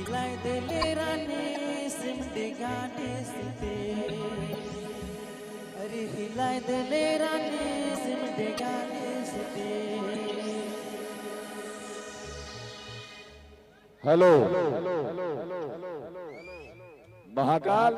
हिलाई देले रानी सिमटी गाने सिते अरे हिलाई देले रानी सिमटी गाने सिते हेलो महाकाल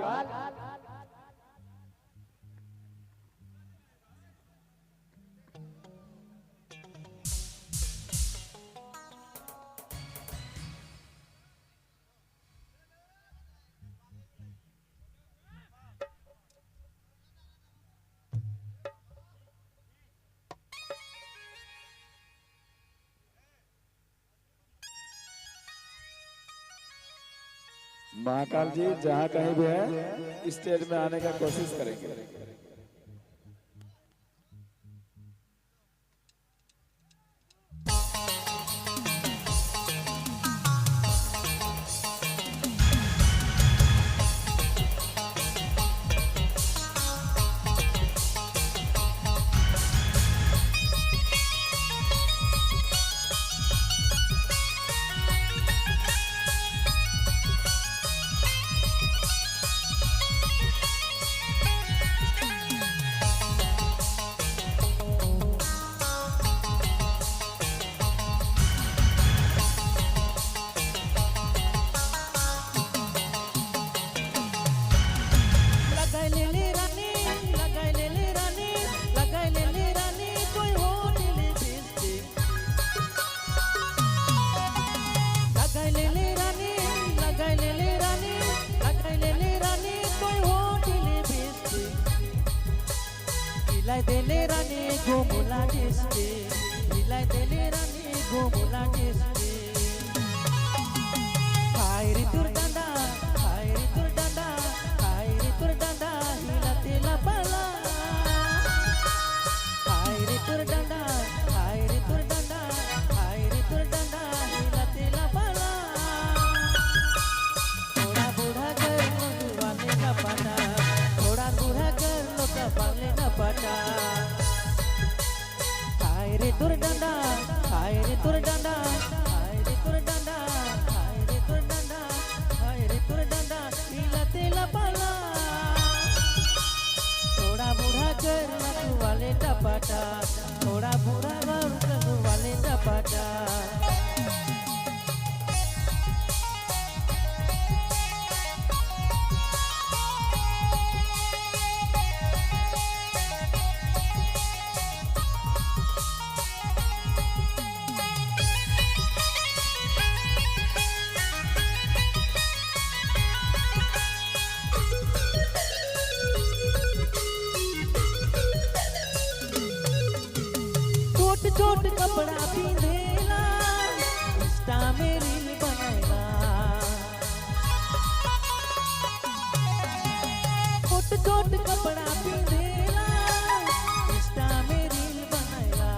महाकाल जी जहाँ कहीं भी है स्टेज में आने का कोशिश करेंगे। हिलाई देले रानी गोमुला डिस्टे हिलाई देले रानी गोमुला डिस्टे हाय रे तुर डांडा हाय रे तुर डांडा हाय रे तुर डांडा हिला तेला पाला हाय रे तुर डांडा हाय रे तुर डांडा हाय रे तुर डांडा हिला तेला पाला थोड़ा बूढ़ा कर लो वाले का पाटा थोड़ा बूढ़ा कर लो का पाले ना पाटा हाय रे तुर डांडा हाय रे तुर डांडा हाय रे तुर डांडा हाय रे तुर डांडा हाय रे तुर डांडा हिला तेला पाला थोड़ा बूढ़ा कर लो वाले का पाटा थोड़ा बूढ़ा कर लो वाले का पाटा छोट कपड़ा पिंधेला इंस्टा में रील बनाएला छोट कपड़ा पिंधेला इंस्टा में रील बनाएला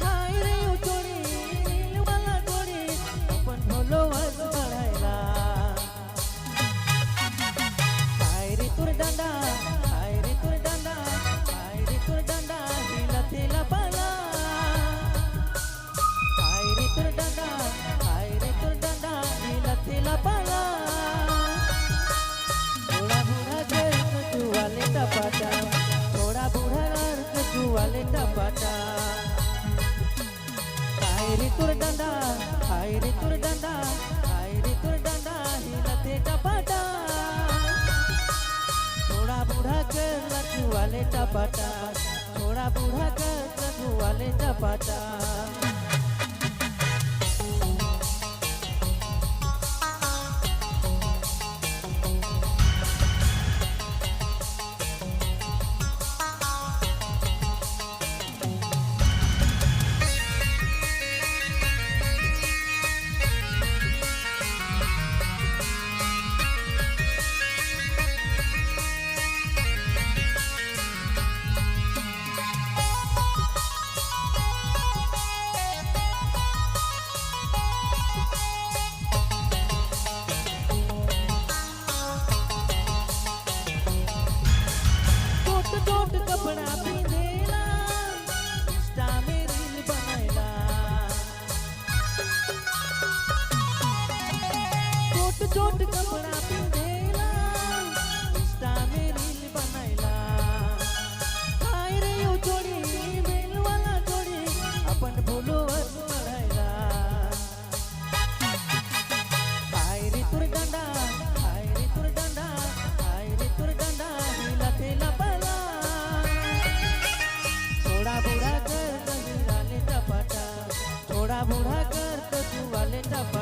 हाय रे ओ जोड़ी रील वाला जोड़ी अपन फॉलोअर्स बढ़ाएला हाय रे तुर डांडा हाय रे तुर डांडा हाय रे तुर डांडा हिला तेला पाला तेला पाला थोड़ा बूढ़ा कर तू वाले का पाटा थोड़ा बूढ़ा कर तू वाले का पाटा हाय रे तुर डांडा हाय रे तुर डांडा हाय रे तुर डांडा हिला तेला पाटा थोड़ा बूढ़ा कर तू वाले का पाटा थोड़ा बूढ़ा कर तू वाले का पाटा शॉर्ट कपड़ा पिंधेला इंस्टा में रील बनाइला हाय रे यो जोड़ी बेल वाला जोड़ी अपन फॉलोअर बढ़ाइला हाय रे तुर डंडा हाय रे तुर डंडा हाय रे तुर डंडा हिला तेला पला थोड़ा बूढ़ा कर दही वाले टपाटा थोड़ा बूढ़ा कर दही वाले टपाटा